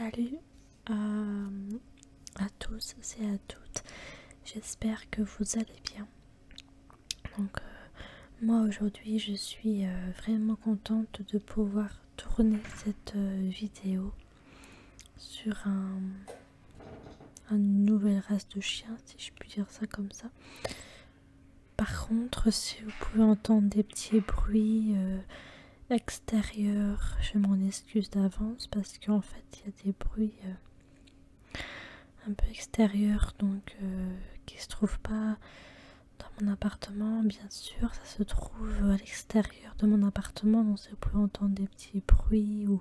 Salut à tous et à toutes, j'espère que vous allez bien. Donc moi aujourd'hui je suis vraiment contente de pouvoir tourner cette vidéo sur une nouvelle race de chien, si je puis dire ça comme ça. Par contre, si vous pouvez entendre des petits bruits extérieurs, je m'en excuse d'avance parce qu'en fait il y a des bruits un peu extérieurs, donc qui se trouvent pas dans mon appartement. Bien sûr, ça se trouve à l'extérieur de mon appartement, donc si vous pouvez entendre des petits bruits ou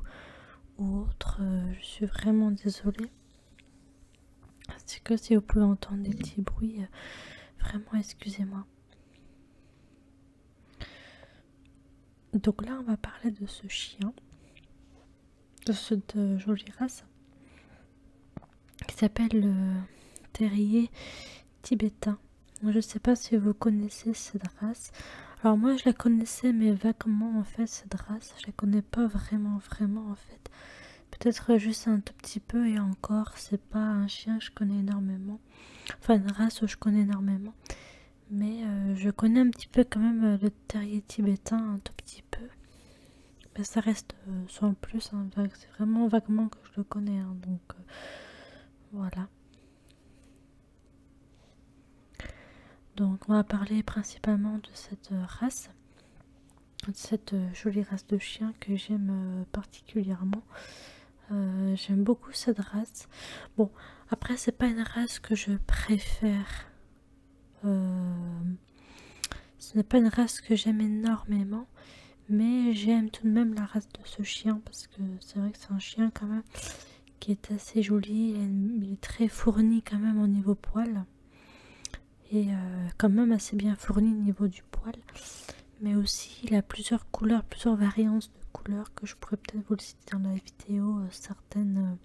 autres, je suis vraiment désolée. C'est que si vous pouvez entendre des petits bruits, vraiment excusez-moi. Donc là on va parler de ce chien, de cette jolie race qui s'appelle le terrier tibétain. Je sais pas si vous connaissez cette race. Alors moi je la connaissais mais vaguement en fait, cette race. Je la connais pas vraiment en fait. Peut-être juste un tout petit peu, et encore c'est pas un chien que je connais énormément. Enfin une race où je connais énormément. Mais je connais un petit peu quand même le terrier tibétain, un tout petit peu. Mais ça reste sans plus, hein. C'est vraiment vaguement que je le connais, hein. Donc voilà. Donc on va parler principalement de cette race, de cette jolie race de chien que j'aime particulièrement. J'aime beaucoup cette race. Bon, après c'est pas une race que je préfère. Ce n'est pas une race que j'aime énormément, mais j'aime tout de même la race de ce chien parce que c'est vrai que c'est un chien quand même qui est assez joli. Il est très fourni quand même au niveau poil. Et quand même assez bien fourni au niveau du poil, mais aussi il a plusieurs couleurs, plusieurs variantes de couleurs que je pourrais peut-être vous le citer dans la vidéo, certaines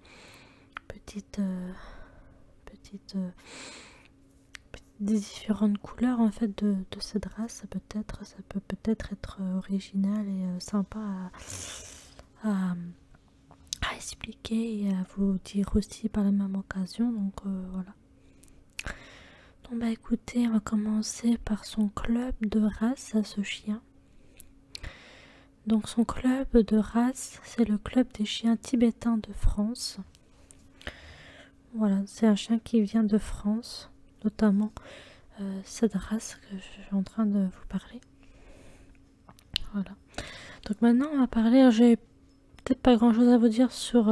des différentes couleurs en fait de cette race. Ça peut peut-être être original et sympa à expliquer et à vous dire aussi par la même occasion, donc voilà. Bon bah écoutez, on va commencer par son club de race à ce chien. Donc son club de race, c'est le club des chiens tibétains de France. Voilà, c'est un chien qui vient de France, notamment cette race que je suis en train de vous parler. Voilà. Donc maintenant on va parler, j'ai peut-être pas grand chose à vous dire sur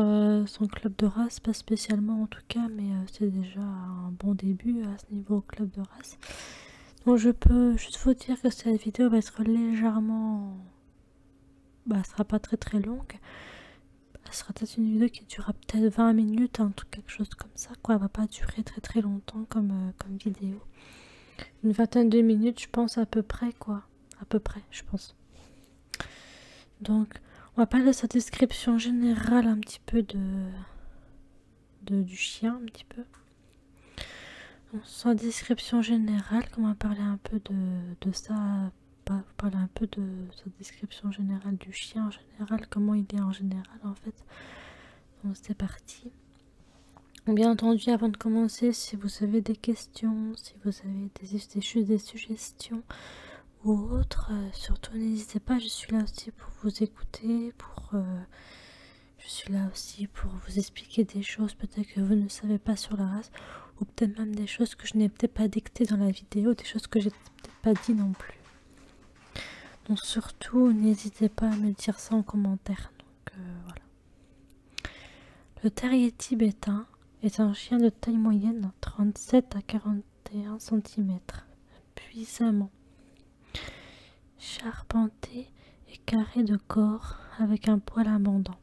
son club de race, pas spécialement en tout cas, mais c'est déjà un bon début à ce niveau club de race. Donc je peux juste vous dire que cette vidéo va être légèrement... elle sera pas très longue. Elle sera peut-être une vidéo qui durera peut-être 20 minutes, un truc, quelque chose comme ça, quoi. Elle va pas durer très longtemps comme vidéo. Une vingtaine de minutes, je pense, à peu près, quoi. À peu près, je pense. Donc, on va parler de sa description générale un petit peu du chien, un petit peu. Donc, sa description générale, on va parler un peu de ça, vous parler un peu de sa description générale du chien en général, comment il est en général en fait. Donc c'est parti. Bien entendu, avant de commencer, si vous avez des questions, si vous avez des suggestions ou autres, surtout n'hésitez pas, je suis là aussi pour vous écouter, je suis là aussi pour vous expliquer des choses peut-être que vous ne savez pas sur la race, ou peut-être même des choses que je n'ai peut-être pas dictées dans la vidéo, des choses que j'ai peut-être pas dit non plus. Donc surtout, n'hésitez pas à me dire ça en commentaire. Donc voilà. Le terrier tibétain est un chien de taille moyenne, 37 à 41 cm, puissamment charpenté et carré de corps avec un poil abondant.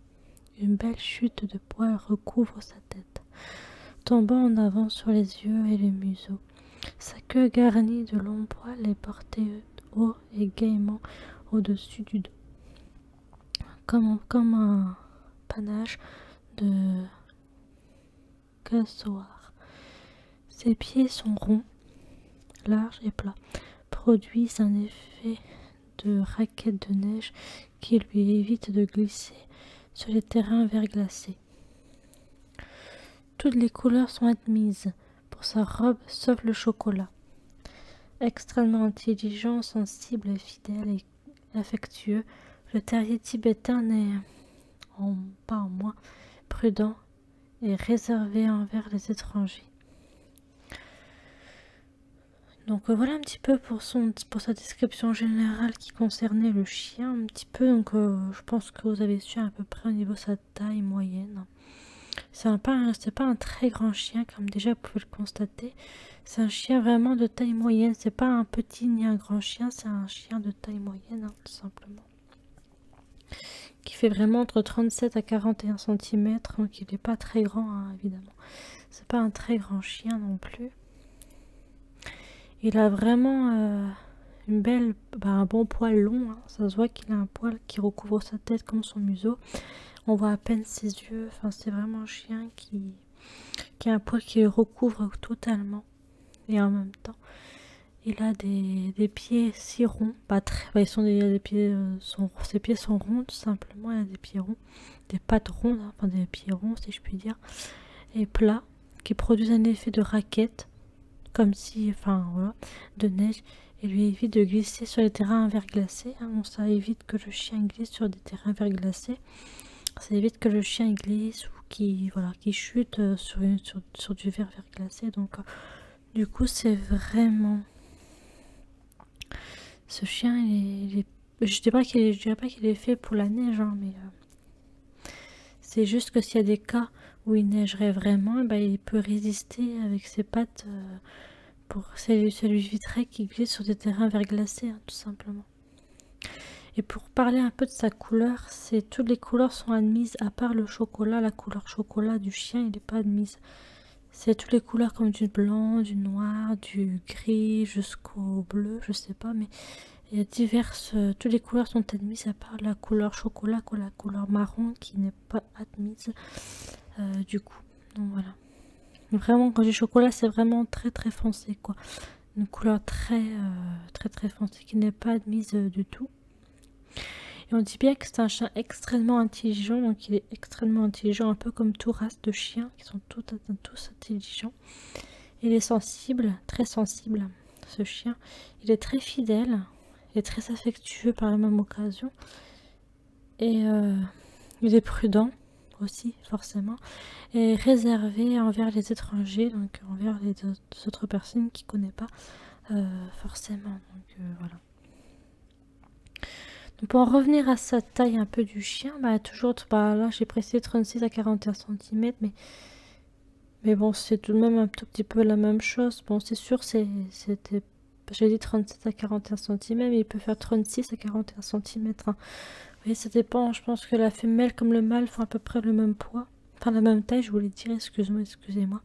Une belle chute de poils recouvre sa tête, tombant en avant sur les yeux et le museau. Sa queue garnie de longs poils est portée haut et gaiement au-dessus du dos, comme un panache de cassoir. Ses pieds sont ronds, larges et plats, produisent un effet de raquette de neige qui lui évite de glisser sur les terrains verglacés. toutes les couleurs sont admises pour sa robe sauf le chocolat. Extrêmement intelligent, sensible, fidèle et affectueux, le terrier tibétain n'est pas en moins prudent et réservé envers les étrangers. Donc voilà un petit peu pour sa description générale qui concernait le chien un petit peu. Donc je pense que vous avez su à peu près au niveau de sa taille moyenne. C'est pas un très grand chien comme déjà vous pouvez le constater. C'est un chien vraiment de taille moyenne. C'est pas un petit ni un grand chien, c'est un chien de taille moyenne tout simplement. Qui fait vraiment entre 37 à 41 cm. Donc il n'est pas très grand évidemment. C'est pas un très grand chien non plus. Il a vraiment un bon poil long, ça se voit qu'il a un poil qui recouvre sa tête comme son museau. On voit à peine ses yeux, enfin c'est vraiment un chien qui a un poil qui le recouvre totalement. Et en même temps, il a des pieds si ronds, ses pieds sont ronds tout simplement, il a des pieds ronds, des pattes rondes, enfin des pieds ronds si je puis dire, et plats, qui produisent un effet de raquette. Comme si, de neige, et lui évite de glisser sur les terrains verglacés. Ça évite que le chien glisse sur des terrains verglacés. Ça évite que le chien glisse ou qu'il chute sur du verglacé. Donc, du coup, c'est vraiment... Ce chien, je dirais pas qu'il est fait pour la neige, mais c'est juste que s'il y a des cas où il neigerait vraiment, il peut résister avec ses pattes ça lui éviterait qu'il glisse sur des terrains verglacés, tout simplement. Et pour parler un peu de sa couleur, toutes les couleurs sont admises à part le chocolat. La couleur chocolat du chien, il n'est pas admise. C'est toutes les couleurs comme du blanc, du noir, du gris jusqu'au bleu, je sais pas, mais il y a toutes les couleurs sont admises à part la couleur chocolat, la couleur marron qui n'est pas admise du coup. Donc voilà. Vraiment, quand j'ai chocolat, c'est vraiment très très foncé, quoi. Une couleur très foncée qui n'est pas admise du tout. Et on dit bien que c'est un chien extrêmement intelligent, donc il est extrêmement intelligent, un peu comme tout race de chiens, qui sont tous intelligents. Il est sensible, très sensible, ce chien. Il est très fidèle et très affectueux par la même occasion. Et il est prudent aussi, forcément, et réservé envers les étrangers, donc envers les autres personnes qui ne connaissent pas forcément. Donc voilà. Donc pour en revenir à sa taille un peu du chien, toujours, là j'ai précisé 36 à 41 cm, mais bon, c'est tout de même un tout petit peu la même chose. Bon, c'est sûr, j'ai dit 37 à 41 cm, mais il peut faire 36 à 41 cm. Oui, ça dépend. Je pense que la femelle comme le mâle font à peu près le même poids. Enfin, la même taille, je voulais dire, excusez-moi.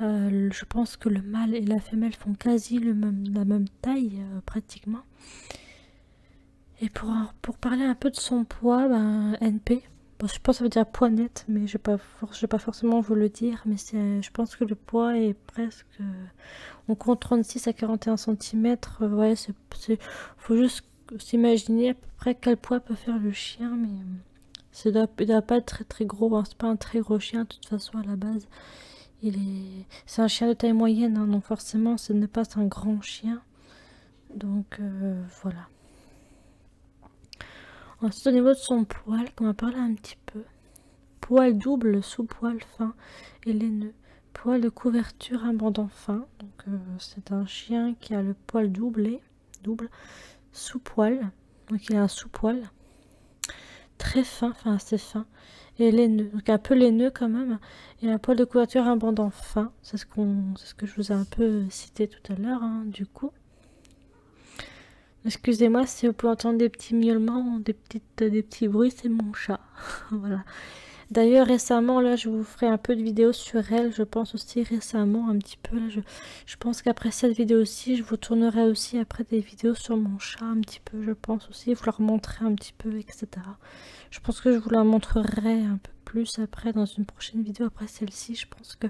Je pense que le mâle et la femelle font quasi la même taille, pratiquement. Et pour parler un peu de son poids, NP. Bon, je pense que ça veut dire poids net, mais je vais pas forcément vous le dire. Mais je pense que le poids est presque... on compte 36 à 41 cm. Ouais, faut juste s'imaginer à peu près quel poids peut faire le chien, mais il doit pas être très très gros, c'est pas un très gros chien de toute façon à la base. C'est un chien de taille moyenne, donc forcément ce n'est pas un grand chien. Donc voilà. Ensuite au niveau de son poil, on va parler un petit peu. Poil double, sous-poil fin et laineux. Poil de couverture abondant fin. Donc c'est un chien qui a le poil double, sous-poil, donc il a un sous-poil très fin, assez fin, et laineux, donc un peu laineux quand même, et un poil de couverture abondant fin, c'est ce que je vous ai un peu cité tout à l'heure, du coup. Excusez-moi si vous pouvez entendre des petits miaulements, des petits bruits, c'est mon chat. Voilà. D'ailleurs récemment là je vous ferai un peu de vidéos sur elle, je pense aussi récemment un petit peu là, je pense qu'après cette vidéo aussi je vous tournerai aussi après des vidéos sur mon chat un petit peu, je pense aussi vous leur montrer un petit peu, etc. Je pense que je vous la montrerai un peu plus après dans une prochaine vidéo après celle-ci. Je pense que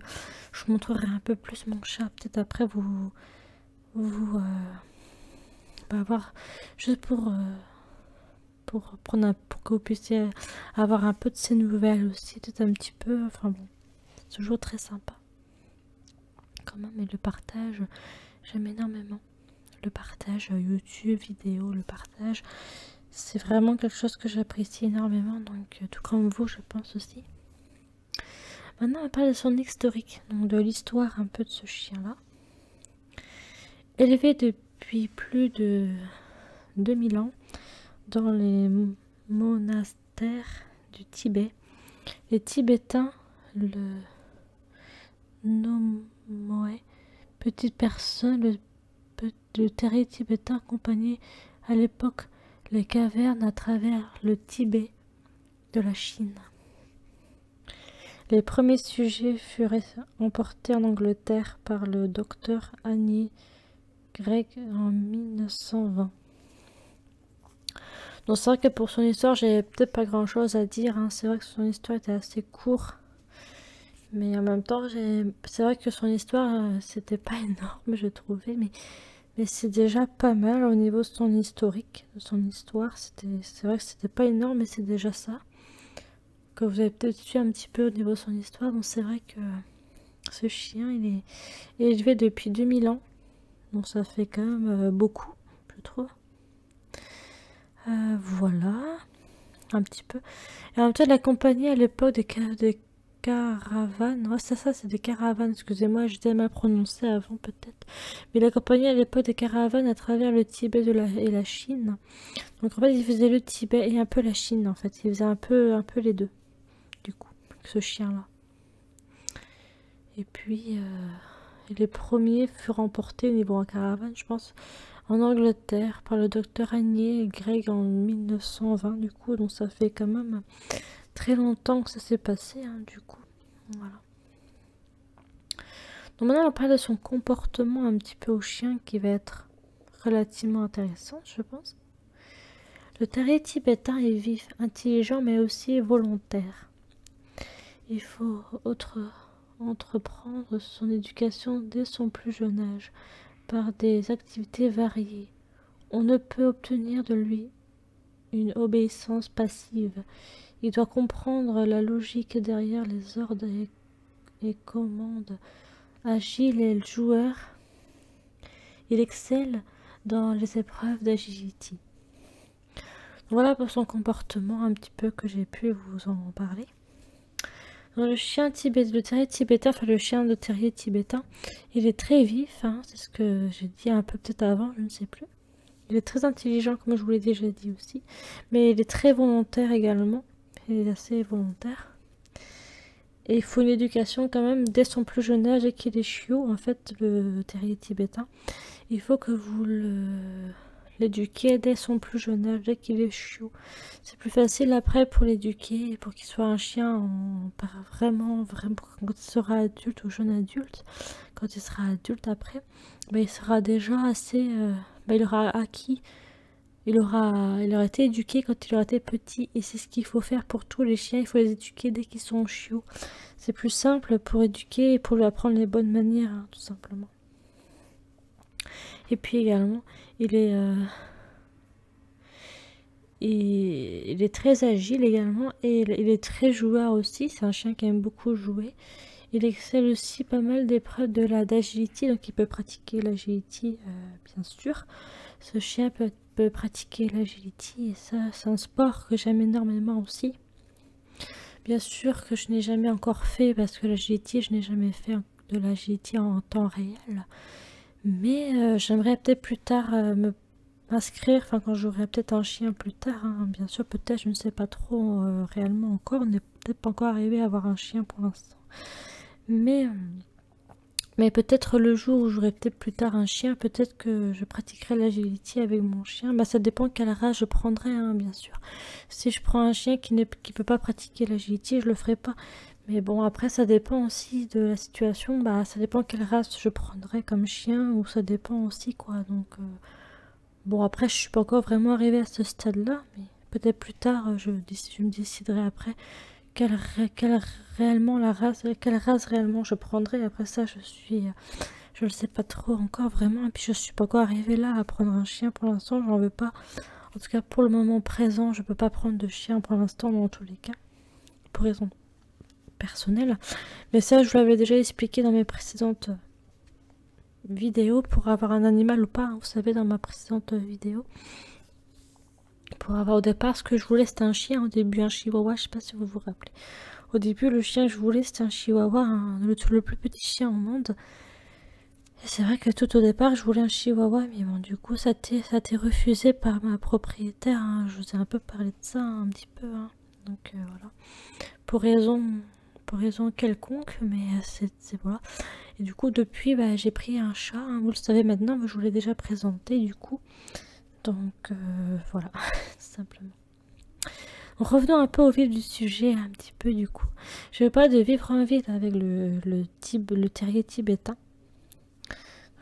je vous montrerai un peu plus mon chat, peut-être après vous voir juste pour que vous puissiez avoir un peu de ses nouvelles aussi, peut-être un petit peu, enfin bon, C'est toujours très sympa. Quand même, et le partage, j'aime énormément. Le partage YouTube, vidéo, le partage, c'est vraiment quelque chose que j'apprécie énormément, donc tout comme vous, je pense aussi. Maintenant, on parle de son historique, donc de l'histoire un peu de ce chien-là. Élevé depuis plus de 2000 ans dans les monastères du Tibet, les Tibétains le nommaient petite personne. Le terrier tibétain accompagnait à l'époque les cavernes à travers le Tibet de la Chine. Les premiers sujets furent emportés en Angleterre par le docteur Annie Gregg en 1920. Donc c'est vrai que pour son histoire, j'ai peut-être pas grand-chose à dire. Hein. C'est vrai que son histoire était assez courte. Mais en même temps, c'est vrai que son histoire, c'était pas énorme, je trouvais. Mais c'est déjà pas mal au niveau de son historique, de son histoire. C'est vrai que c'était pas énorme, mais c'est déjà ça. Que vous avez peut-être su un petit peu au niveau de son histoire. Donc c'est vrai que ce chien, il est élevé depuis 2000 ans. Donc ça fait quand même beaucoup, je trouve. Voilà, un petit peu. Et en même temps, la compagnie à l'époque des caravanes, ouais, c'est des caravanes, excusez-moi, j'étais mal prononcé avant peut-être. Mais la compagnie à l'époque des caravanes à travers le Tibet et la Chine. Donc en fait, il faisait le Tibet et un peu la Chine en fait. Il faisait un peu les deux, du coup, ce chien-là. Et puis, les premiers furent emportés au niveau en caravane, je pense, en Angleterre par le docteur Annie Gregg en 1920, du coup. Donc ça fait quand même très longtemps que ça s'est passé, hein, du coup. Voilà. Donc maintenant, on parle de son comportement un petit peu au chien qui va être relativement intéressant, je pense. Le terrier tibétain est vif, intelligent, mais aussi volontaire. Il faut entreprendre son éducation dès son plus jeune âge, par des activités variées. On ne peut obtenir de lui une obéissance passive. Il doit comprendre la logique derrière les ordres et commandes. Agile et le joueur, il excelle dans les épreuves d'agility. Voilà pour son comportement un petit peu que j'ai pu vous en parler. Donc, le terrier tibétain, enfin le chien de terrier tibétain, il est très vif, hein, c'est ce que j'ai dit un peu peut-être avant, je ne sais plus. Il est très intelligent, comme je vous l'ai déjà dit aussi, mais il est très volontaire également, il est assez volontaire. Et il faut une éducation quand même dès son plus jeune âge et qu'il est chiot, en fait, le terrier tibétain. Il faut que vous l'éduquiez dès son plus jeune âge, dès qu'il est chiot. C'est plus facile après pour l'éduquer, pour qu'il soit un chien vraiment, quand il sera adulte ou jeune adulte. Quand il sera adulte après, ben, il sera déjà assez... il aura acquis, il aura été éduqué quand il aura été petit. Et c'est ce qu'il faut faire pour tous les chiens, il faut les éduquer dès qu'ils sont chiots. C'est plus simple pour éduquer et pour lui apprendre les bonnes manières, hein, tout simplement. Et puis également, il est très agile également et il est très joueur aussi. C'est un chien qui aime beaucoup jouer. Il excelle aussi pas mal d'épreuves d'agility, donc il peut pratiquer l'agility, bien sûr. Ce chien peut pratiquer l'agility et ça, c'est un sport que j'aime énormément aussi. Bien sûr que je n'ai jamais encore fait parce que l'agility, je n'ai jamais fait de l'agility en temps réel. Mais j'aimerais peut-être plus tard m'inscrire, enfin quand j'aurai peut-être un chien plus tard, hein, bien sûr, peut-être, je ne sais pas trop réellement encore, on n'est peut-être pas encore arrivé à avoir un chien pour l'instant. Mais peut-être le jour où j'aurai peut-être plus tard un chien, peut-être que je pratiquerai l'agility avec mon chien. Bah, ça dépend quelle race je prendrai, hein, bien sûr. Si je prends un chien qui peut pas pratiquer l'agility, je le ferai pas. Mais bon, après, ça dépend aussi de la situation. Bah, ça dépend quelle race je prendrai comme chien, ou ça dépend aussi, quoi. Donc, bon, après, je suis pas encore vraiment arrivée à ce stade-là, mais peut-être plus tard, je me déciderai après quelle race réellement je prendrai. Après ça, je le sais pas trop encore vraiment. Et puis, je suis pas encore arrivée là à prendre un chien pour l'instant. J'en veux pas. En tout cas, pour le moment présent, je peux pas prendre de chien pour l'instant, dans tous les cas. Pour raison personnel. Mais ça, je vous l'avais déjà expliqué dans mes précédentes vidéos, pour avoir un animal ou pas, hein, vous savez, dans ma précédente vidéo. Pour avoir au départ, ce que je voulais, c'était un chien au début, un chihuahua, je sais pas si vous vous rappelez. Au début, le chien que je voulais, c'était un chihuahua, le plus petit chien au monde. Et c'est vrai que tout au départ, je voulais un chihuahua, mais bon, du coup, ça a été refusé par ma propriétaire, hein. Je vous ai un peu parlé de ça, hein, un petit peu, hein. Donc voilà. Pour raison quelconque, mais c'est voilà. Et du coup, depuis, bah, j'ai pris un chat, hein, vous le savez maintenant, mais je vous l'ai déjà présenté, du coup. Donc voilà, simplement. Revenons un peu au vif du sujet, un petit peu du coup. Je vais parler de vivre en ville avec le terrier tibétain.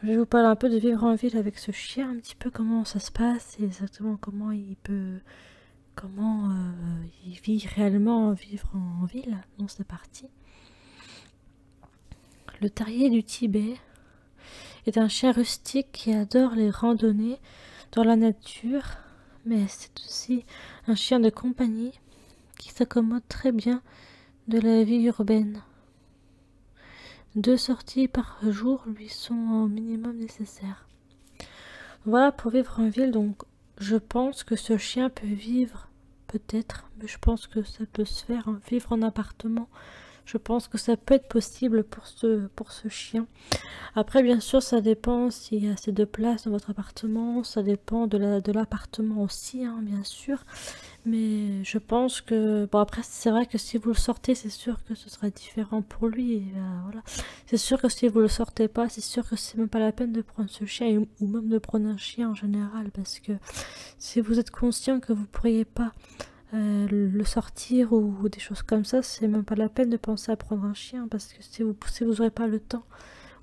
Je vais vous parler un peu de vivre en ville avec ce chien, un petit peu comment ça se passe et exactement comment il vit réellement vivre en ville. Donc c'est parti. Le terrier du Tibet est un chien rustique qui adore les randonnées dans la nature, mais c'est aussi un chien de compagnie qui s'accommode très bien de la vie urbaine. 2 sorties par jour lui sont au minimum nécessaires. Voilà pour vivre en ville, donc je pense que ce chien peut vivre, peut-être, mais je pense que ça peut se faire, hein, vivre en appartement. Je pense que ça peut être possible pour ce chien. Après, bien sûr, ça dépend s'il y a assez de place dans votre appartement. Ça dépend de l'appartement aussi, hein, bien sûr. Mais je pense que... Bon, après, c'est vrai que si vous le sortez, c'est sûr que ce sera différent pour lui. Et, voilà. C'est sûr que si vous le sortez pas, c'est sûr que c'est même pas la peine de prendre ce chien ou même de prendre un chien en général. Parce que si vous êtes conscient que vous pourriez pas le sortir ou des choses comme ça, c'est même pas la peine de penser à prendre un chien, parce que si vous n'aurez pas le temps,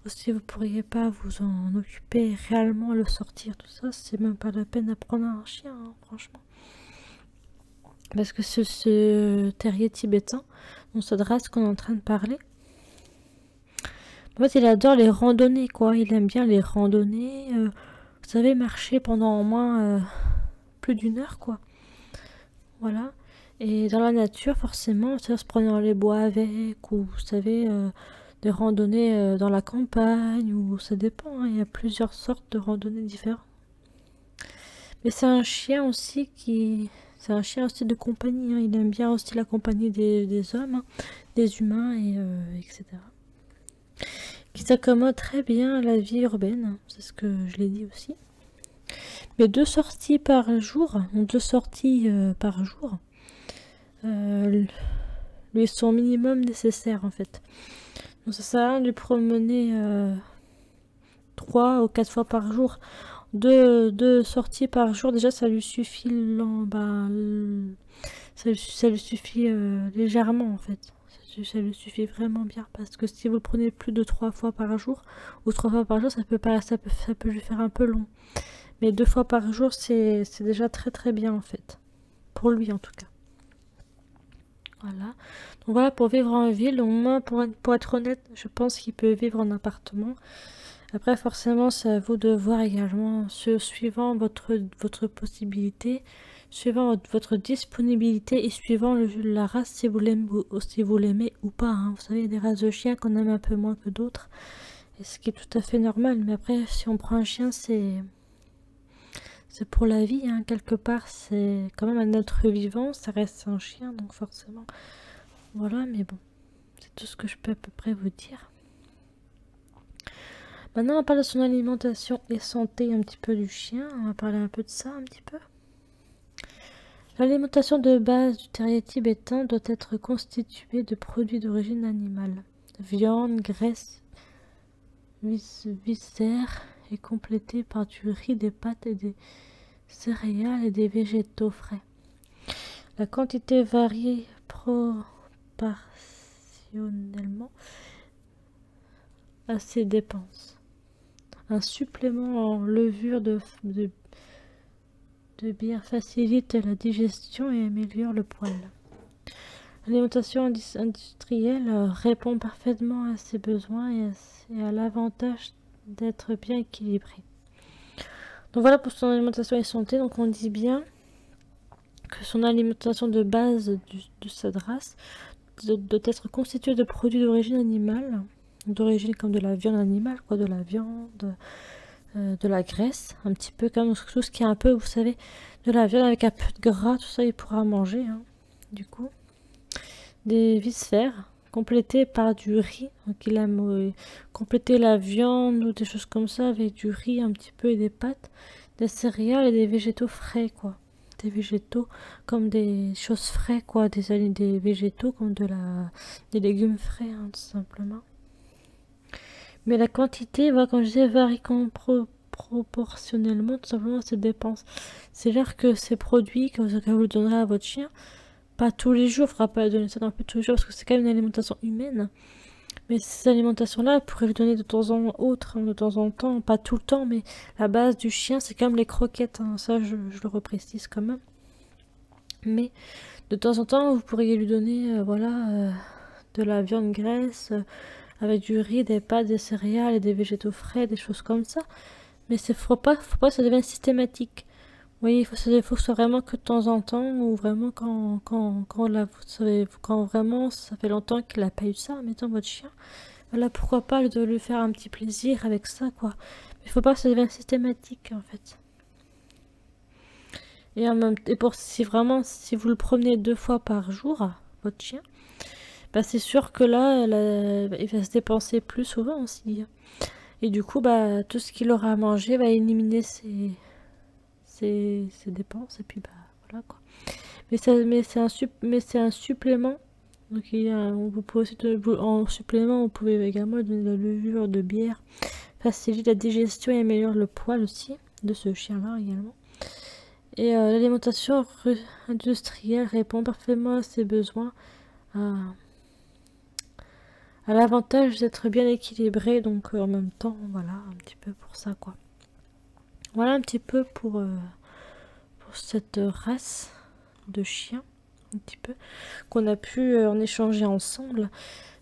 ou si vous pourriez pas vous en occuper réellement, le sortir, tout ça, c'est même pas la peine de prendre un chien, hein, franchement. Parce que ce terrier tibétain, on s'adresse qu'on est en train de parler, en fait il adore les randonnées, quoi. Il aime bien les randonnées, vous savez, marcher pendant au moins plus d'1 heure, quoi. Voilà. Et dans la nature, forcément, ça se prendre dans les bois avec, ou vous savez, des randonnées dans la campagne, ou ça dépend, hein, il y a plusieurs sortes de randonnées différentes. Mais c'est un chien aussi c'est un chien aussi de compagnie, hein. Il aime bien aussi la compagnie des hommes, hein, des humains, etc. Qui s'accommode très bien à la vie urbaine, hein. C'est ce que je l'ai dit aussi. Mais 2 sorties par jour, lui sont minimum nécessaires en fait. Donc ça sert à rien de lui promener 3 ou 4 fois par jour. 2 sorties par jour, déjà ça lui suffit ça lui suffit légèrement en fait. Ça lui suffit vraiment bien, parce que si vous le prenez plus de 3 fois par jour ou 3 fois par jour, ça peut lui faire un peu long. Mais 2 fois par jour, c'est déjà très très bien en fait. Pour lui en tout cas. Voilà. Donc voilà pour vivre en ville. Au moins, pour être honnête, je pense qu'il peut vivre en appartement. Après, forcément, c'est à vous de voir également, suivant votre possibilité, suivant votre disponibilité et suivant la race, si vous l'aimez ou pas, hein. Vous savez, il y a des races de chiens qu'on aime un peu moins que d'autres. Et ce qui est tout à fait normal. Mais après, si on prend un chien, c'est pour la vie, hein. Quelque part, c'est quand même un être vivant, ça reste un chien, donc forcément. Voilà, mais bon, c'est tout ce que je peux à peu près vous dire. Maintenant, on parle de son alimentation et santé un petit peu du chien. On va parler un peu de ça un petit peu. L'alimentation de base du terrier tibétain doit être constituée de produits d'origine animale. Viande, graisse, viscères, et complétée par du riz, des pâtes et des céréales et des végétaux frais. La quantité varie proportionnellement à ses dépenses. Un supplément en levure de bière facilite la digestion et améliore le poil. L'alimentation industrielle répond parfaitement à ses besoins et à l'avantage d'être bien équilibrée. Donc voilà pour son alimentation et santé. Donc on dit bien que son alimentation de base de cette race doit être constitué de produits d'origine animale, d'origine comme de la viande animale, quoi, de la viande, de la graisse, un petit peu comme tout ce qui est un peu, vous savez, de la viande avec un peu de gras, tout ça il pourra manger, hein, du coup. Des viscères complétés par du riz, donc il aime compléter la viande ou des choses comme ça avec du riz un petit peu et des pâtes, des céréales et des végétaux frais, quoi. Des végétaux comme des choses frais, quoi, des végétaux comme des légumes frais, hein, tout simplement. Mais la quantité, voilà, comme je disais, varie proportionnellement, tout simplement, à ses dépenses. C'est-à-dire que ces produits que vous donnerez à votre chien, pas tous les jours, il ne faudra pas donner ça non plus tous les jours, parce que c'est quand même une alimentation humaine. Mais ces alimentations-là, vous pourrez lui donner de temps en temps, pas tout le temps, mais la base du chien, c'est quand même les croquettes, hein, ça je le reprécise quand même. Mais de temps en temps, vous pourriez lui donner, voilà, de la viande graisse, avec du riz, des pâtes, des céréales et des végétaux frais, des choses comme ça. Mais faut pas que ça devienne systématique. Vous voyez, faut que ce soit vraiment que de temps en temps, ou vraiment quand vraiment ça fait longtemps qu'il n'a pas eu ça, mettons votre chien. Voilà, pourquoi pas de lui faire un petit plaisir avec ça, quoi. Mais il faut pas que ça devienne systématique, en fait. Et si vous le promenez 2 fois par jour, votre chien, bah c'est sûr que là, il va se dépenser plus souvent aussi. Et du coup, bah tout ce qu'il aura à manger va éliminer ses dépenses, et puis bah voilà, quoi. Mais c'est un supplément. Donc vous pouvez aussi en supplément, vous pouvez également donner de la levure de bière, facilite la digestion et améliore le poil aussi de ce chien-là également. Et l'alimentation industrielle répond parfaitement à ses besoins, à l'avantage d'être bien équilibré, donc en même temps, voilà, un petit peu pour ça, quoi. Voilà un petit peu pour cette race de chiens, un petit peu, qu'on a pu en échanger ensemble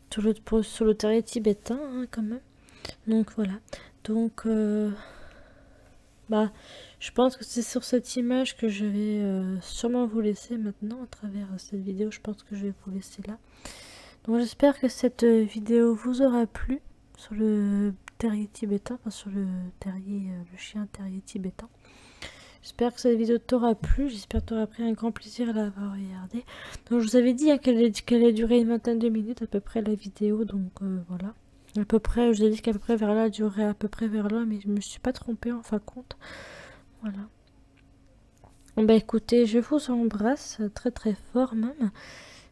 sur le terrier tibétain, hein, quand même. Donc voilà, donc bah je pense que c'est sur cette image que je vais sûrement vous laisser maintenant à travers cette vidéo. Je pense que je vais vous laisser là. Donc j'espère que cette vidéo vous aura plu sur le terrier tibétain, enfin sur le chien terrier tibétain. J'espère que cette vidéo t'aura plu, j'espère que tu auras pris un grand plaisir à l'avoir regardée. Donc je vous avais dit, hein, qu'elle allait durer une vingtaine de minutes à peu près la vidéo, donc voilà. À peu près, je vous ai dit qu'à peu près vers là, elle durait à peu près vers là, mais je me suis pas trompée en fin de compte. Voilà. Bah écoutez, je vous embrasse très très fort même.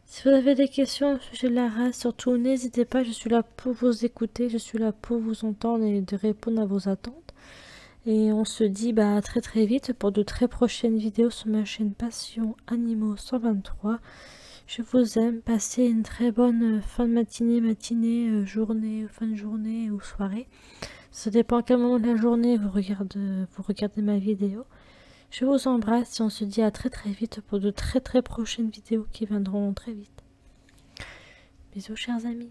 Si vous avez des questions au sujet de la race, surtout n'hésitez pas, je suis là pour vous écouter, je suis là pour vous entendre et de répondre à vos attentes. Et on se dit bah très très vite pour de très prochaines vidéos sur ma chaîne Passion Animaux 123. Je vous aime, passez une très bonne fin de matinée, journée, fin de journée ou soirée. Ça dépend à quel moment de la journée vous regardez ma vidéo. Je vous embrasse et on se dit à très très vite pour de très très prochaines vidéos qui viendront très vite. Bisous chers amis.